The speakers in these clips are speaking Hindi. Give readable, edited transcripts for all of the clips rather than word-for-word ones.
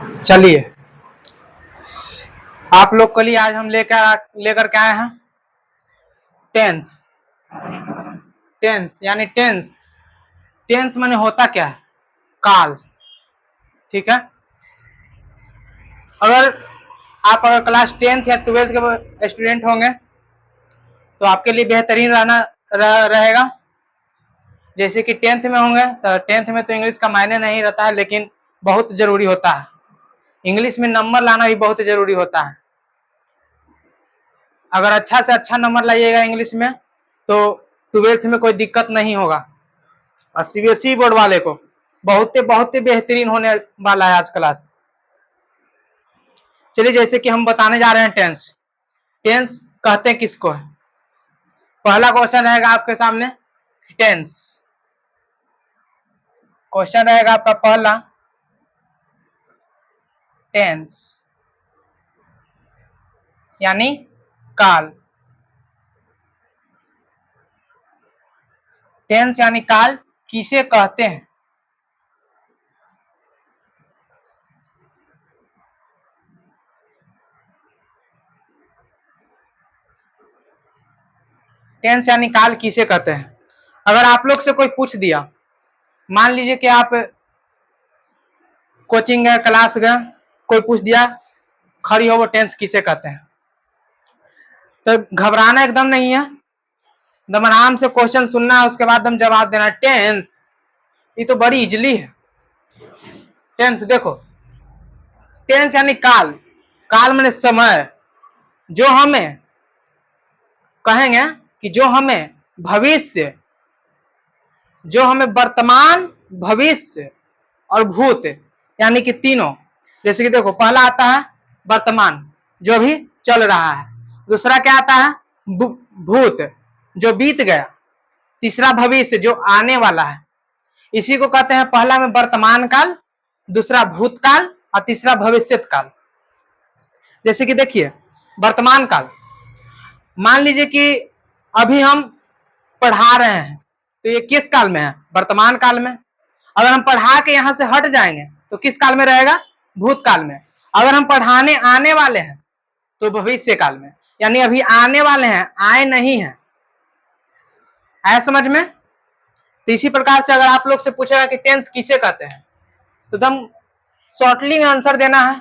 चलिए, आप लोग के लिए आज हम लेकर के आए हैं टेंस। टेंस यानी टेंस। टेंस माने होता क्या है? काल। ठीक है। अगर क्लास 10th या 12th के स्टूडेंट होंगे तो आपके लिए बेहतरीन रहेगा। जैसे कि 10th में होंगे तो 10th में तो इंग्लिश का मायने नहीं रहता है, लेकिन बहुत जरूरी होता है। इंग्लिश में नंबर लाना भी बहुत जरूरी होता है। अगर अच्छा से अच्छा नंबर लाइएगा इंग्लिश में तो 12th में कोई दिक्कत नहीं होगा। और सीबीएसई बोर्ड वाले को बहुत ही बेहतरीन होने वाला है आज क्लास। चलिए, जैसे कि हम बताने जा रहे हैं टेंस। टेंस कहते हैं किसको है? पहला क्वेश्चन रहेगा आपके सामने, टेंस। क्वेश्चन रहेगा आपका पहला, टेंस यानी काल। टेंस यानी काल किसे कहते हैं? टेंस यानी काल किसे कहते हैं? अगर आप लोग से कोई पूछ दिया, मान लीजिए कि आप कोचिंग गए, क्लास गए, कोई पूछ दिया खड़ी हो वो टेंस किसे कहते हैं, तो घबराना एकदम नहीं है। एकदम आराम से क्वेश्चन सुनना है, उसके बाद हम जवाब देना। टेंस ये तो बड़ी इजली है। टेंस देखो, टेंस यानी काल। काल माने समय। जो हमें कहेंगे कि जो हमें भविष्य, जो हमें वर्तमान, भविष्य और भूत यानी कि तीनों। जैसे कि देखो, पहला आता है वर्तमान जो भी चल रहा है, दूसरा क्या आता है भूत जो बीत गया, तीसरा भविष्य जो आने वाला है। इसी को कहते हैं पहला में वर्तमान काल, दूसरा भूतकाल और तीसरा भविष्यत काल। जैसे कि देखिए, वर्तमान काल, मान लीजिए कि अभी हम पढ़ा रहे हैं तो ये किस काल में है? वर्तमान काल में। अगर हम पढ़ा के यहां से हट जाएंगे तो किस काल में रहेगा? भूतकाल में। अगर हम पढ़ाने आने वाले हैं तो भविष्य काल में, यानी अभी आने वाले हैं, आए नहीं हैं। आया समझ में? तो इसी प्रकार से अगर आप लोग से पूछेगा कि टेंस किसे कहते हैं तो एकदम शॉर्टली में आंसर देना है।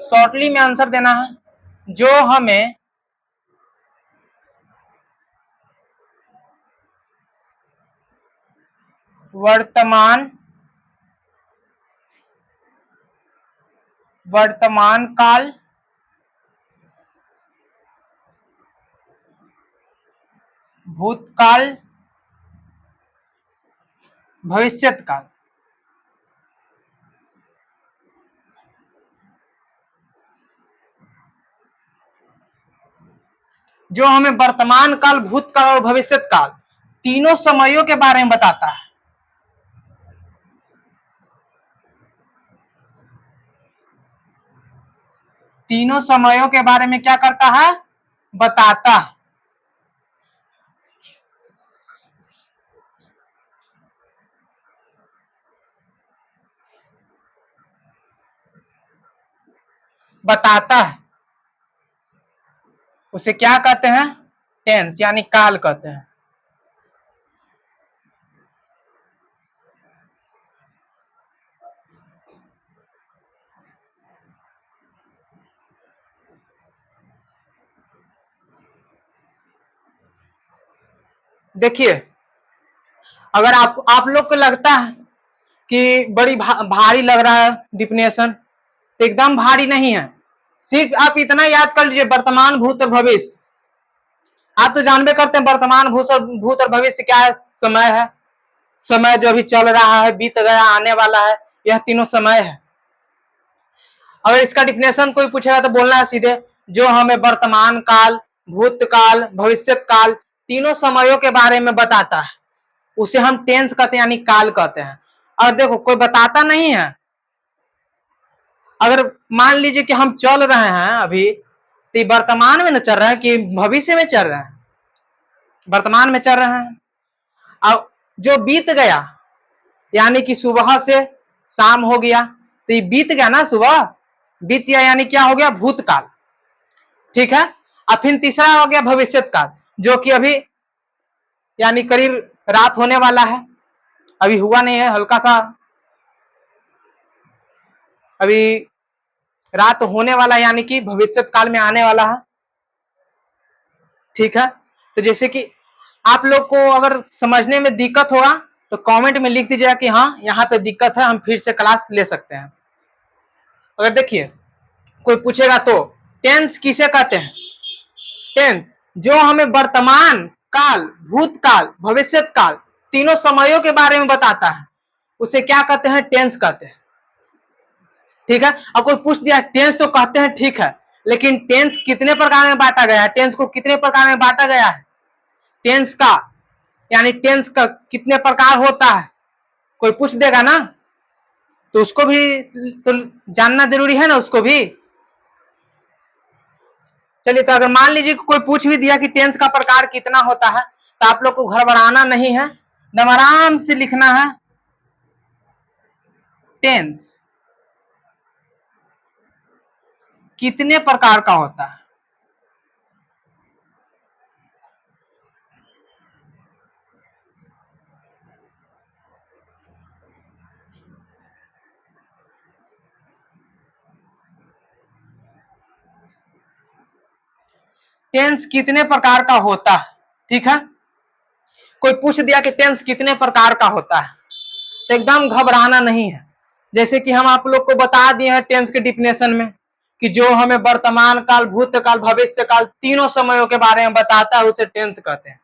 शॉर्टली में आंसर देना है जो हमें वर्तमान काल, भूतकाल, भविष्यत काल। जो हमें वर्तमान काल, भूतकाल और भविष्यत काल तीनों समयों के बारे में बताता है। तीनों समयों के बारे में क्या करता है? बताता है। बताता है। उसे क्या कहते हैं? टेंस यानी काल कहते हैं। देखिए, अगर आप लोग को लगता है कि बड़ी भारी लग रहा है डिफिनेशन, तो एकदम भारी नहीं है। सिर्फ आप इतना याद कर लीजिए, वर्तमान, भूत और भविष्य। आप तो जानबे करते हैं वर्तमान, भूत और भविष्य क्या है? समय है। समय जो अभी चल रहा है, बीत गया, आने वाला है, यह तीनों समय है। अगर इसका डिफिनेशन कोई पूछेगा तो बोलना है सीधे, जो हमें वर्तमान काल, भूतकाल, भविष्यत काल तीनों समयों के बारे में बताता है, उसे हम टेंस कहते हैं यानी काल कहते हैं। और देखो, कोई बताता नहीं है। अगर मान लीजिए कि हम चल रहे हैं अभी, तो वर्तमान में न चल रहे हैं कि भविष्य में चल रहे हैं? वर्तमान में चल रहे हैं। अब जो बीत गया, यानी कि सुबह से शाम हो गया, तो ये बीत गया ना, सुबह बीत गया यानी क्या हो गया, भूतकाल। ठीक है। अब फिर तीसरा हो गया भविष्यत काल, जो कि अभी यानी करीब रात होने वाला है, अभी हुआ नहीं है, हल्का सा अभी रात होने वाला, यानी कि भविष्यत काल में आने वाला है। ठीक है। तो जैसे कि आप लोग को अगर समझने में दिक्कत होगा तो कमेंट में लिख दीजिएगा कि हाँ यहाँ पे दिक्कत है, हम फिर से क्लास ले सकते हैं। अगर देखिए कोई पूछेगा तो टेंस किसे कहते हैं, टेंस जो हमें वर्तमान काल, भूतकाल, भविष्यत काल, तीनों समयों के बारे में बताता है, उसे क्या कहते हैं, टेंस कहते हैं। ठीक है। और कोई पूछ दिया टेंस तो कहते हैं, ठीक है, लेकिन टेंस कितने प्रकार में बांटा गया है, टेंस को कितने प्रकार में बांटा गया है, टेंस का यानी टेंस का कितने प्रकार होता है, कोई पूछ देगा ना, तो उसको भी तो जानना जरूरी है ना, उसको भी। चलिए, तो अगर मान लीजिए कोई पूछ भी दिया कि टेंस का प्रकार कितना होता है, तो आप लोग को घबराना नहीं है, एकदम आराम से लिखना है टेंस कितने प्रकार का होता है। टेंस कितने प्रकार का होता है। ठीक है। कोई पूछ दिया कि टेंस कितने प्रकार का होता है, तो एकदम घबराना नहीं है। जैसे कि हम आप लोग को बता दिए हैं टेंस के डिफिनेशन में कि जो हमें वर्तमान काल, भूतकाल, भविष्य काल, तीनों समयों के बारे में बताता है, उसे टेंस कहते हैं।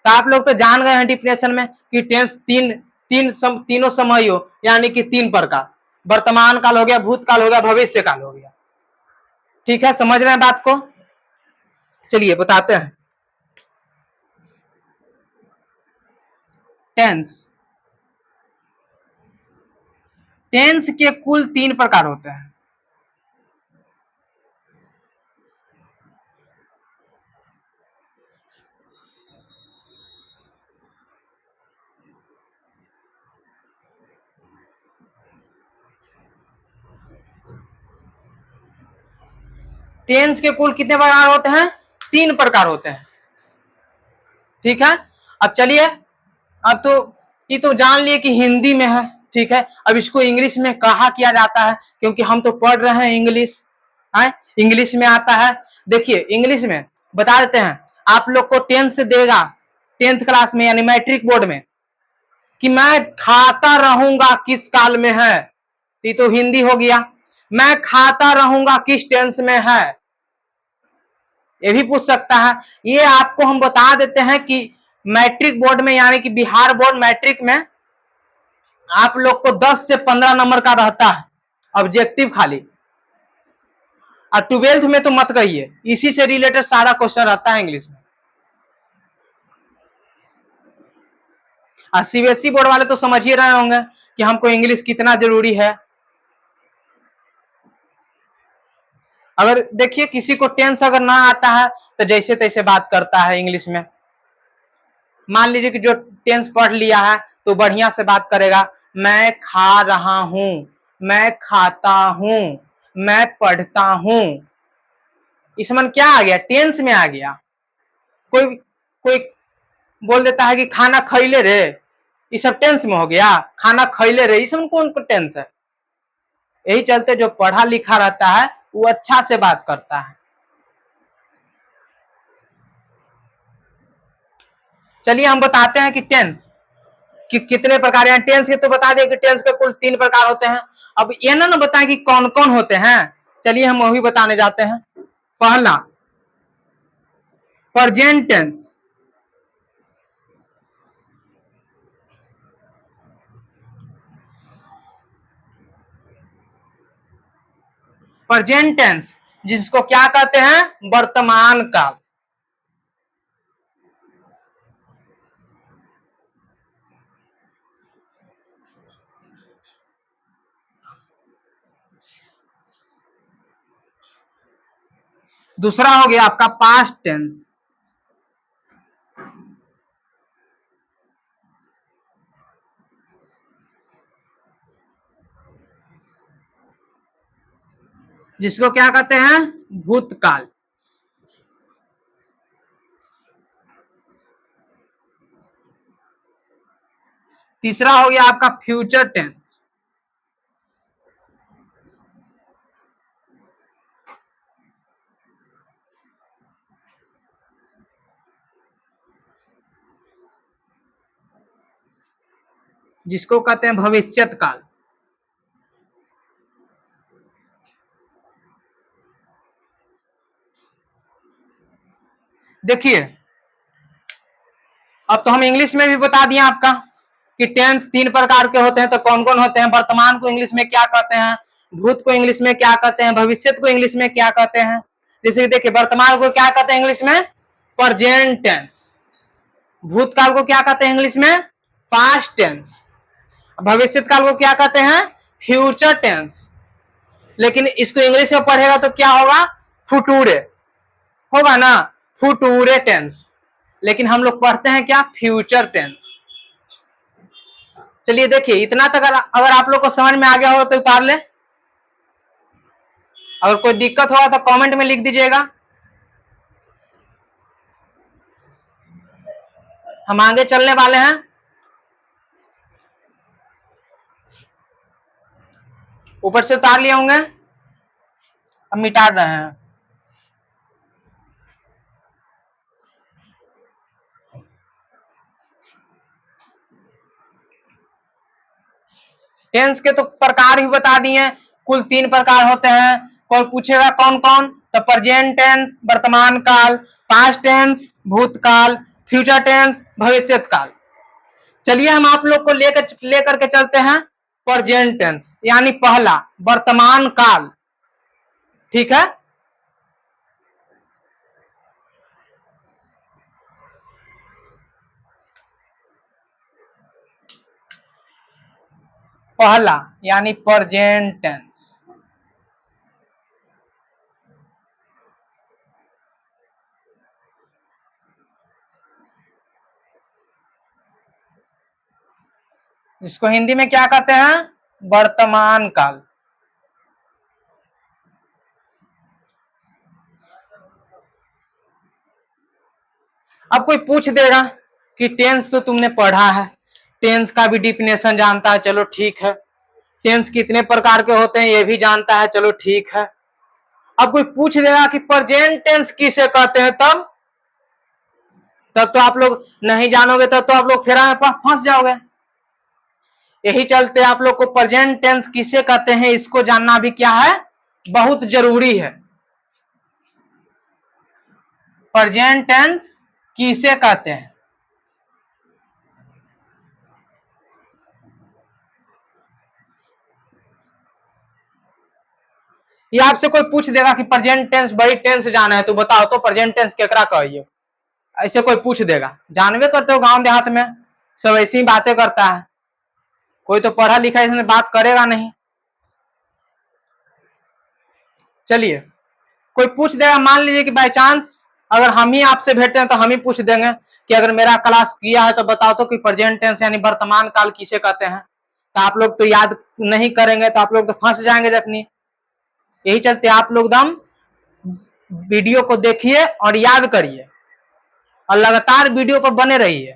तो आप लोग तो जान गए हैं डिफिनेशन में कि टेंस तीनों समयों यानी कि तीन प्रकार, वर्तमान काल हो गया, भूतकाल हो गया, भविष्य काल हो गया। ठीक है, समझ रहे हैं बात को। चलिए बताते हैं टेंस। टेंस के कुल 3 प्रकार होते हैं। टेंस के कुल कितने प्रकार होते हैं, 3 प्रकार होते हैं। ठीक है। अब चलिए, अब तो ये तो जान लिए कि हिंदी में है। ठीक है। अब इसको इंग्लिश में कहा किया जाता है, क्योंकि हम तो पढ़ रहे हैं इंग्लिश है, इंग्लिश में आता है। देखिए इंग्लिश में बता देते हैं, आप लोग को टेंथ से देगा 10th क्लास में यानी मैट्रिक बोर्ड में कि मैं खाता रहूंगा किस काल में है, ये तो हिंदी हो गया। मैं खाता रहूंगा किस टेंस में है, ये भी पूछ सकता है। ये आपको हम बता देते हैं कि मैट्रिक बोर्ड में यानी कि बिहार बोर्ड मैट्रिक में आप लोग को 10 से 15 नंबर का रहता है ऑब्जेक्टिव खाली, और 12th में तो मत कहिए, इसी से रिलेटेड सारा क्वेश्चन रहता है इंग्लिश में। और सीबीएसई बोर्ड वाले तो समझ ही रहे होंगे कि हमको इंग्लिश कितना जरूरी है। अगर देखिए किसी को टेंस अगर ना आता है तो जैसे तैसे बात करता है इंग्लिश में। मान लीजिए कि जो टेंस पढ़ लिया है तो बढ़िया से बात करेगा, मैं खा रहा हूं, मैं खाता हूं, मैं पढ़ता हूं, इसमें क्या आ गया, टेंस में आ गया। कोई कोई बोल देता है कि खाना खैले रे, ये सब टेंस में हो गया, खाना खैले रे, इसमें कौन टेंस है। यही चलते जो पढ़ा लिखा रहता है वो अच्छा से बात करता है। चलिए हम बताते हैं कि टेंस कि कितने प्रकार हैं। टेंस के तो बता दिए कि टेंस के कुल 3 प्रकार होते हैं। अब ये ना बताएं कि कौन कौन होते हैं, चलिए हम वही बताने जाते हैं। पहला प्रेजेंट टेंस, प्रेजेंट टेंस जिसको क्या कहते हैं, वर्तमान काल। दूसरा हो गया आपका पास्ट टेंस, जिसको क्या कहते हैं, भूतकाल। तीसरा हो गया आपका फ्यूचर टेंस। जिसको कहते हैं भविष्यत काल। देखिए अब तो हम इंग्लिश में भी बता दिए आपका कि टेंस 3 प्रकार के होते हैं, तो कौन कौन होते हैं। वर्तमान को इंग्लिश में क्या कहते हैं, भूत को इंग्लिश में क्या कहते हैं, भविष्य को इंग्लिश में क्या कहते हैं। जैसे कि देखिए वर्तमान को क्या कहते हैं इंग्लिश में, प्रेजेंट टेंस। भूतकाल को क्या कहते हैं इंग्लिश में, पास्ट टेंस। भविष्य काल को क्या कहते हैं, फ्यूचर टेंस। लेकिन इसको इंग्लिश में पढ़ेगा तो क्या होगा, फुटूरे होगा ना, फुटूरे टेंस। लेकिन हम लोग पढ़ते हैं क्या, फ्यूचर टेंस। चलिए देखिए इतना तक अगर आप लोग को समझ में आ गया हो तो उतार ले, अगर कोई दिक्कत होगा तो कमेंट में लिख दीजिएगा। हम आगे चलने वाले हैं। ऊपर से उतार लिए होंगे, अब मिटा रहे हैं। टेंस के तो प्रकार ही बता दिए, कुल 3 प्रकार होते हैं। कोई पूछेगा कौन कौन, तो प्रेजेंट टेंस वर्तमान काल, पास्ट टेंस भूतकाल, फ्यूचर टेंस भविष्य काल। चलिए हम आप लोग को लेकर के चलते हैं प्रेजेंट टेंस, यानी पहला वर्तमान काल। ठीक है, पहला यानी प्रेजेंट टेंस। जिसको हिंदी में क्या कहते हैं, वर्तमान काल। अब कोई पूछ देगा कि टेंस तो तुमने पढ़ा है, टेंस का भी डिफिनेशन जानता है, चलो ठीक है। टेंस कितने प्रकार के होते हैं ये भी जानता है, चलो ठीक है। अब कोई पूछ देगा कि प्रेजेंट टेंस किसे कहते हैं, तब तब तो आप लोग नहीं जानोगे, तब तो आप लोग फेरा में फंस जाओगे। यही चलते आप लोग को प्रेजेंट टेंस किसे कहते हैं इसको जानना भी क्या है, बहुत जरूरी है। प्रेजेंट टेंस किसे कहते हैं, ये आपसे कोई पूछ देगा कि प्रेजेंट टेंस बड़ी टेंस जाना है तो बताओ तो प्रेजेंट टेंस केकरा कहिए, ऐसे कोई पूछ देगा। जानवे करते हो गांव देहात में सब ऐसी ही बातें करता है, कोई तो पढ़ा लिखा इसमें बात करेगा नहीं। चलिए कोई पूछ देगा, मान लीजिए कि बाय चांस अगर हम ही आपसे भेंटे हैं तो हम ही पूछ देंगे कि अगर मेरा क्लास किया है तो बताओ तो कि प्रेजेंट टेंस यानी वर्तमान काल किसे कहते हैं, तो आप लोग तो याद नहीं करेंगे, तो आप लोग तो फंस जाएंगे जखनी। यही चलते आप लोग दम वीडियो को देखिए और याद करिए और लगातार वीडियो पर बने रहिए।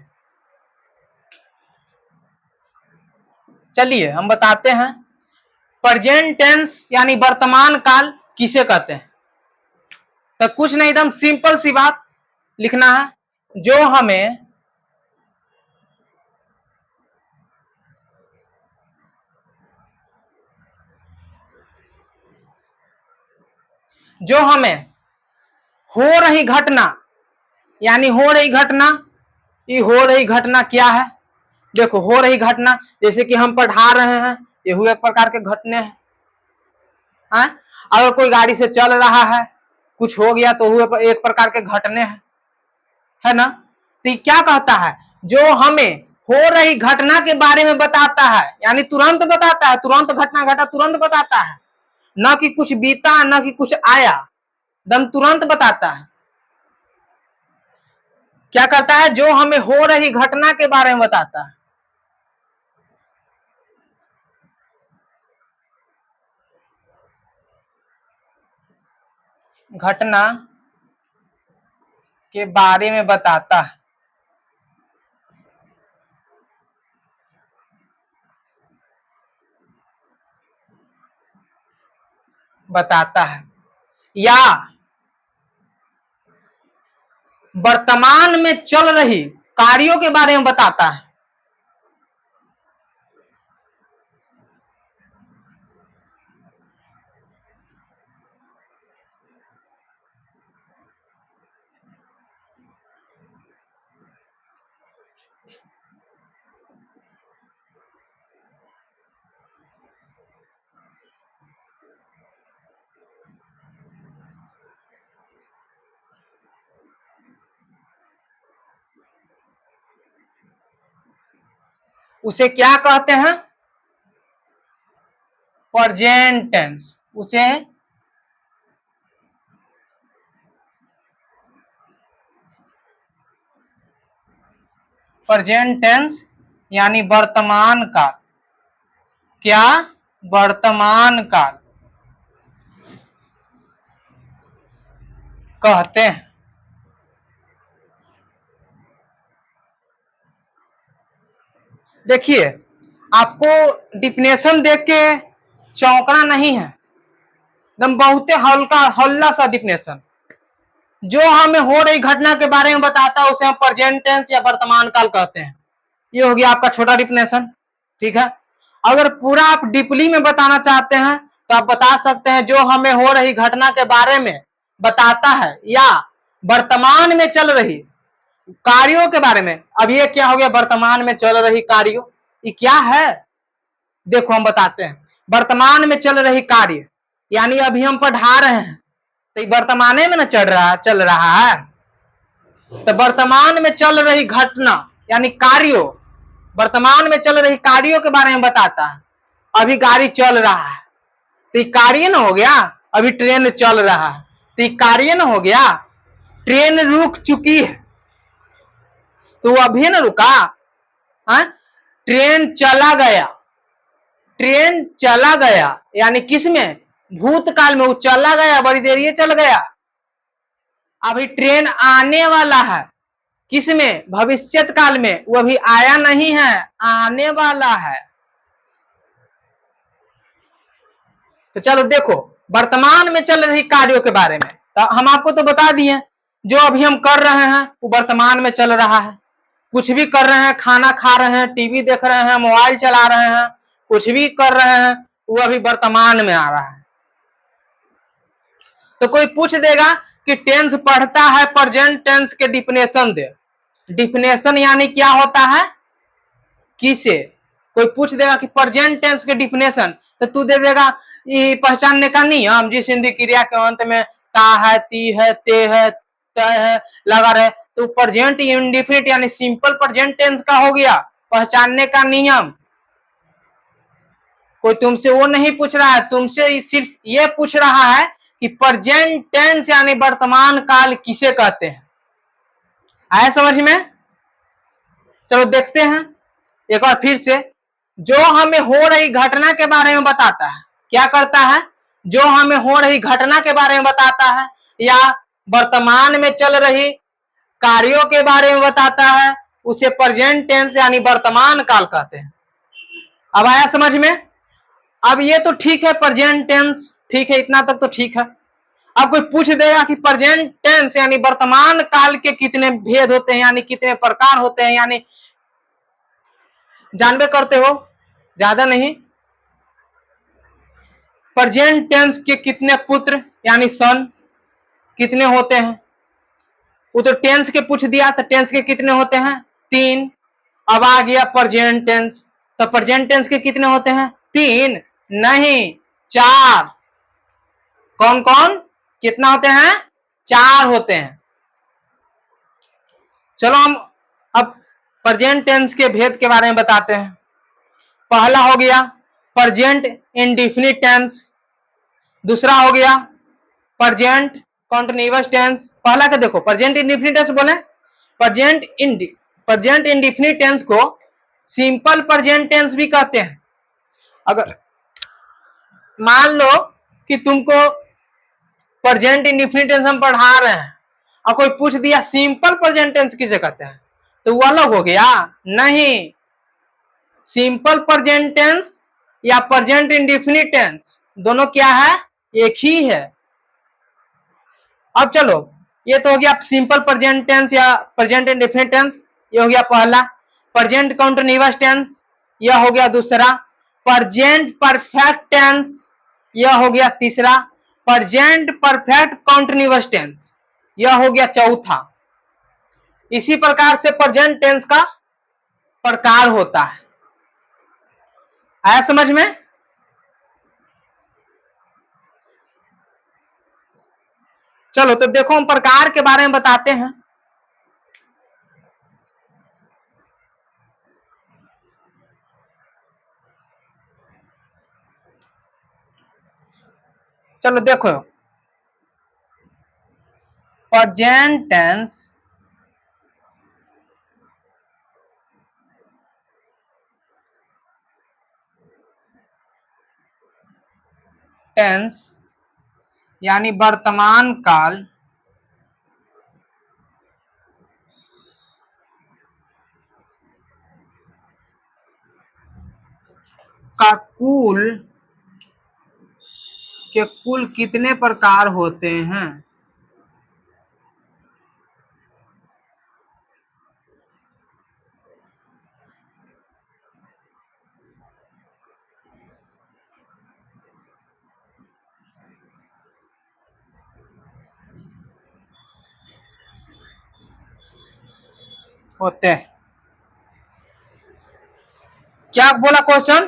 चलिए हम बताते हैं प्रेजेंट टेंस यानी वर्तमान काल किसे कहते हैं। तो कुछ नहीं, एकदम सिंपल सी बात लिखना है, जो हमें हो रही घटना, यानी हो रही घटना, ये हो रही घटना क्या है, देखो हो रही घटना जैसे कि हम पढ़ा रहे हैं, ये हुए एक प्रकार के घटने हैं। अगर कोई गाड़ी से चल रहा है कुछ हो गया तो हुए एक प्रकार के घटने हैं, है ना। तो ये क्या कहता है, जो हमें हो रही घटना के बारे में बताता है, यानी तुरंत बताता है, तुरंत घटना घटा तुरंत बताता है, न कि कुछ बीता न कि कुछ आया, दम तुरंत बताता है। क्या करता है, जो हमें हो रही घटना के बारे में बताता है। घटना के बारे में बताता है। बताता है या वर्तमान में चल रही कार्यों के बारे में बताता है। उसे क्या कहते हैं? Present tense. उसे प्रेजेंट टेंस यानी वर्तमान काल। क्या? वर्तमान काल कहते हैं। देखिए, आपको डिफिनेशन देख के चौंकना नहीं है, एकदम बहुत हल्का हल्ला सा डिफिनेशन। जो हमें हो रही घटना के बारे में बताता है उसे हम प्रेजेंट टेंस या वर्तमान काल कहते हैं। ये हो गया आपका छोटा डिफिनेशन, ठीक है। अगर पूरा आप डीपली में बताना चाहते हैं तो आप बता सकते हैं जो हमें हो रही घटना के बारे में बताता है या वर्तमान में चल रही कार्यों के बारे में। अब ये क्या हो गया? वर्तमान में चल रही कार्यों, ये क्या है? देखो हम बताते हैं। वर्तमान में चल रही कार्य यानी अभी हम पढ़ा रहे हैं तो वर्तमान में ना चल रहा है। तो वर्तमान में चल रही घटना यानी कार्यों, वर्तमान में चल रही कार्यों के बारे में बताता है। अभी गाड़ी चल रहा है तो ये कार्य ना हो गया। अभी ट्रेन चल रहा है तो ये कार्य ना हो गया। ट्रेन रुक चुकी है तो वो अभी ना रुका। ट्रेन चला गया, ट्रेन चला गया यानी किसमें? भूतकाल में। वो चला गया, बड़ी देर ये चल गया। अभी ट्रेन आने वाला है, किसमें? भविष्यत काल में। वो अभी आया नहीं है, आने वाला है। तो चलो देखो, वर्तमान में चल रही कार्यों के बारे में तो हम आपको तो बता दिए जो अभी हम कर रहे हैं वो वर्तमान में चल रहा है। कुछ भी कर रहे हैं, खाना खा रहे हैं, टीवी देख रहे हैं, मोबाइल चला रहे हैं, कुछ भी कर रहे हैं वो अभी वर्तमान में आ रहा है। तो कोई पूछ देगा कि टेंस पढ़ता है, प्रेजेंट टेंस के डिफिनेशन दे। डिफिनेशन यानी क्या होता है? किसे? कोई पूछ देगा कि प्रेजेंट टेंस के डिफिनेशन तो तू दे देगा ये पहचानने का नियम, जिस हिंदी क्रिया के अंत में ता है, ती है, ते है, त है लगा रहे तो प्रेजेंट इंडेफिनिट यानी सिंपल प्रेजेंट टेंस का हो गया पहचानने का नियम। कोई तुमसे वो नहीं पूछ रहा है, तुमसे सिर्फ ये पूछ रहा है कि प्रेजेंट टेंस यानी वर्तमान काल किसे कहते हैं। आया समझ में? चलो देखते हैं एक बार फिर से। जो हमें हो रही घटना के बारे में बताता है, क्या करता है? जो हमें हो रही घटना के बारे में बताता है या वर्तमान में चल रही कार्यों के बारे में बताता है उसे प्रेजेंट टेंस यानी वर्तमान काल कहते हैं। अब आया समझ में? अब ये तो ठीक है, प्रेजेंट टेंस ठीक है, इतना तक तो ठीक है। अब कोई पूछ देगा कि प्रेजेंट टेंस यानी वर्तमान काल के कितने भेद होते हैं यानी कितने प्रकार होते हैं, यानी जानबे करते हो, ज्यादा नहीं। प्रेजेंट टेंस के कितने पुत्र यानी सन कितने होते हैं? वो तो टेंस के पूछ दिया तो टेंस के कितने होते हैं? 3। अब आ गया प्रेजेंट टेंस, तो प्रेजेंट टेंस के कितने होते हैं? 3 नहीं 4। कौन कौन कितना होते हैं? 4 होते हैं। चलो हम अब प्रेजेंट टेंस के भेद के बारे में बताते हैं। पहला हो गया प्रेजेंट इंडेफिनिट टेंस, दूसरा हो गया प्रेजेंट कॉन्टिन्यूअस टेंस। पहला का देखो, प्रेजेंट इंडेफिनिट टेंस बोले, प्रेजेंट इंडेफिनिट टेंस को सिंपल प्रेजेंट टेंस भी कहते हैं। अगर मान लो कि तुमको प्रेजेंट इंडेफिनिट टेंस हम पढ़ा रहे हैं और कोई पूछ दिया सिंपल प्रेजेंट टेंस किसे कहते हैं, तो वो अलग हो गया? नहीं, सिंपल प्रेजेंट टेंस या प्रेजेंट इंडेफिनिट टेंस दोनों क्या है? एक ही है। अब चलो, ये तो हो गया सिंपल प्रेजेंट टेंस या प्रेजेंट इंडेफिनिट टेंस, ये हो गया पहला। प्रेजेंट कंटीन्यूअस टेंस, यह हो गया दूसरा। प्रेजेंट परफेक्ट टेंस, यह हो गया तीसरा। प्रेजेंट परफेक्ट कंटीन्यूअस टेंस, यह हो गया चौथा। इसी प्रकार से प्रेजेंट टेंस का प्रकार होता है। आया समझ में? चलो तो देखो हम प्रकार के बारे में बताते हैं। चलो देखो, प्रेजेंट टेंस टेंस यानी वर्तमान काल का कुल कितने प्रकार होते हैं? होते हैं। क्या बोला क्वेश्चन?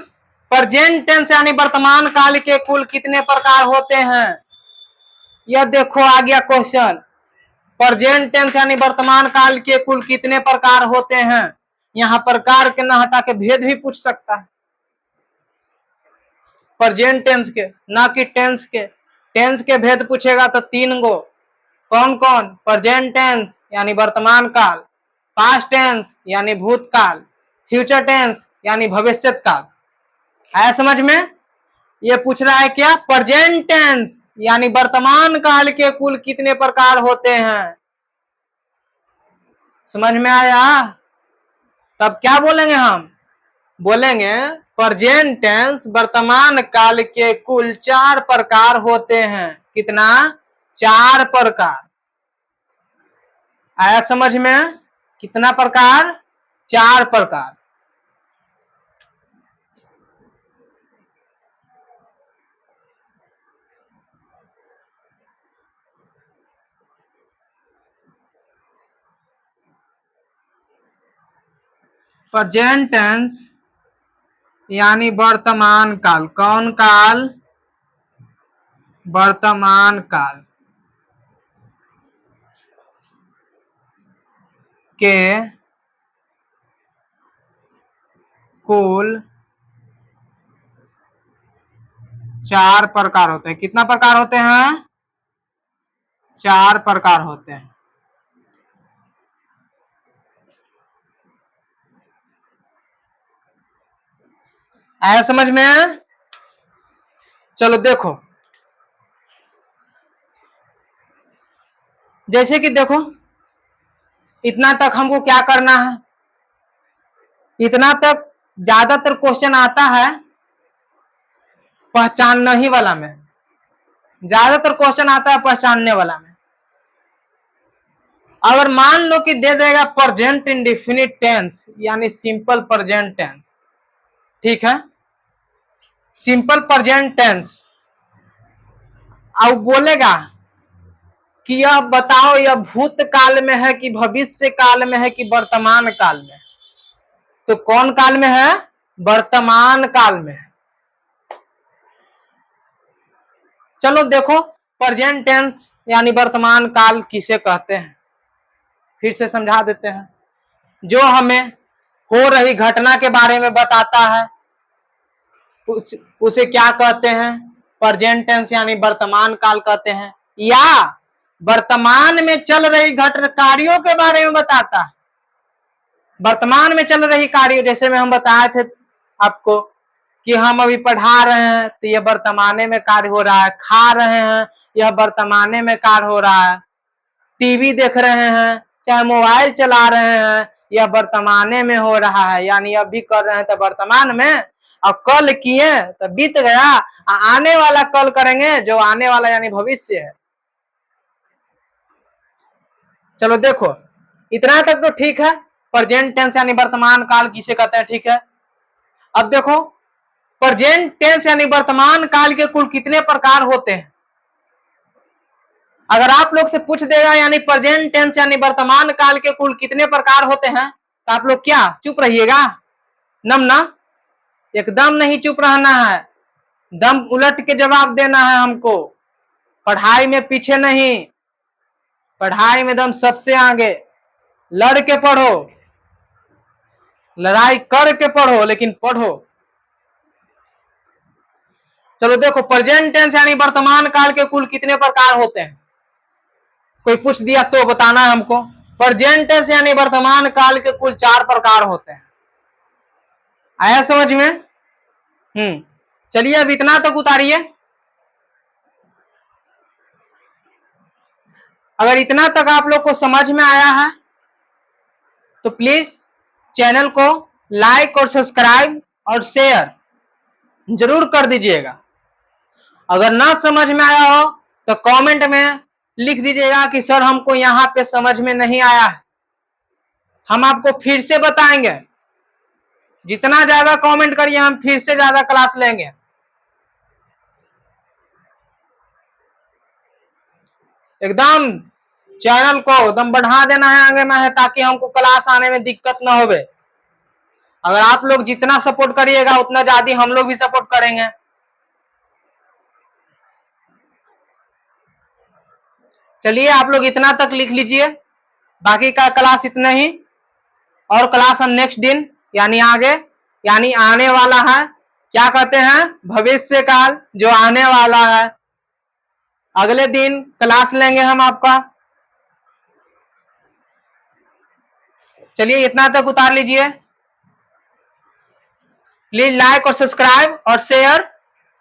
प्रेजेंट टेंस यानी वर्तमान काल के कुल कितने प्रकार होते हैं? यह देखो आ गया क्वेश्चन। प्रेजेंट टेंस यानी वर्तमान काल के कुल कितने प्रकार होते हैं। यहाँ प्रकार के ना हटा के भेद भी पूछ सकता है, प्रेजेंट टेंस के, ना कि टेंस के। टेंस के भेद पूछेगा तो 3 गो। कौन कौन? प्रेजेंट टेंस यानी वर्तमान काल, पास्ट टेंस यानी भूतकाल, फ्यूचर टेंस यानी भविष्य काल। आया समझ में? ये पूछ रहा है क्या? प्रेजेंट टेंस यानी वर्तमान काल के कुल कितने प्रकार होते हैं। समझ में आया? तब क्या बोलेंगे हम? बोलेंगे प्रेजेंट टेंस वर्तमान काल के कुल 4 प्रकार होते हैं। कितना? 4 प्रकार। आया समझ में? कितना प्रकार? 4 प्रकार। प्रेजेंट टेंस यानी वर्तमान काल। कौन काल? वर्तमान काल के कुल 4 प्रकार होते हैं। कितना प्रकार होते हैं? 4 प्रकार होते हैं। आया समझ में? चलो देखो, जैसे कि देखो, इतना तक हमको क्या करना है? इतना तक ज्यादातर क्वेश्चन आता है पहचानने ही वाला में, ज्यादातर क्वेश्चन आता है पहचानने वाला में। अगर मान लो कि दे देगा प्रेजेंट इंडेफिनिट टेंस यानी सिंपल प्रेजेंट टेंस, ठीक है, सिंपल प्रेजेंट टेंस, अब बोलेगा कि यह बताओ यह भूतकाल में है कि भविष्य काल में है कि वर्तमान काल में? तो कौन काल में है? वर्तमान काल में है। चलो देखो, प्रेजेंट टेंस यानी वर्तमान काल किसे कहते हैं, फिर से समझा देते हैं। जो हमें हो रही घटना के बारे में बताता है उसे क्या कहते हैं? प्रेजेंट टेंस यानी वर्तमान काल कहते हैं। या वर्तमान में चल रही घटना कार्यों के बारे में बताता है, वर्तमान में चल रही कार्य, जैसे में हम बताए थे आपको कि हम अभी पढ़ा रहे हैं तो ये वर्तमाने में कार्य हो रहा है, खा रहे हैं यह वर्तमाने में कार्य हो रहा है। टीवी देख रहे हैं, चाहे मोबाइल चला रहे हैं, यह वर्तमाने में हो रहा है, यानी अभी कर रहे हैं तो वर्तमान में, और कल किए तो बीत गया, आने वाला कल करेंगे जो आने वाला यानी भविष्य है। चलो देखो, इतना तक तो ठीक है। प्रेजेंट टेंस यानी वर्तमान काल किसे कहते हैं, ठीक है। अब देखो, प्रेजेंट टेंस यानी वर्तमान काल के कुल कितने प्रकार होते हैं। अगर आप लोग से पूछ देगा यानी प्रेजेंट टेंस यानी वर्तमान काल के कुल कितने प्रकार होते हैं, तो आप लोग क्या चुप रहिएगा? नम ना, एकदम नहीं चुप रहना है, दम उलट के जवाब देना है हमको। पढ़ाई में पीछे नहीं, पढ़ाई में दम सबसे आगे। लड़ के पढ़ो, लड़ाई करके पढ़ो, लेकिन पढ़ो। चलो देखो, प्रेजेंट टेंस यानी वर्तमान काल के कुल कितने प्रकार होते हैं। कोई पूछ दिया तो बताना है हमको। प्रेजेंट टेंस यानी वर्तमान काल के कुल 4 प्रकार होते हैं। आया समझ में? चलिए अब इतना तक उतारिए। अगर इतना तक आप लोग को समझ में आया है तो प्लीज चैनल को लाइक और सब्सक्राइब और शेयर जरूर कर दीजिएगा। अगर ना समझ में आया हो तो कमेंट में लिख दीजिएगा कि सर हमको यहाँ पे समझ में नहीं आया है, हम आपको फिर से बताएंगे। जितना ज्यादा कमेंट करिए हम फिर से ज्यादा क्लास लेंगे। एकदम चैनल को एकदम बढ़ा देना है, आगे में है, ताकि हमको क्लास आने में दिक्कत ना होवे। अगर आप लोग जितना सपोर्ट करिएगा उतना ज्यादा हम लोग भी सपोर्ट करेंगे। चलिए आप लोग इतना तक लिख लीजिए, बाकी का क्लास इतना ही। और क्लास हम नेक्स्ट दिन यानी आगे यानी आने वाला है, क्या कहते हैं, भविष्य काल जो आने वाला है, अगले दिन क्लास लेंगे हम आपका। चलिए इतना तक उतार लीजिए। प्लीज लाइक और सब्सक्राइब और शेयर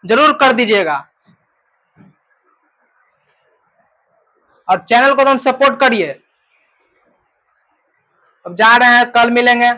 जरूर कर दीजिएगा, और चैनल को तुम सपोर्ट करिए। अब जा रहे हैं, कल मिलेंगे।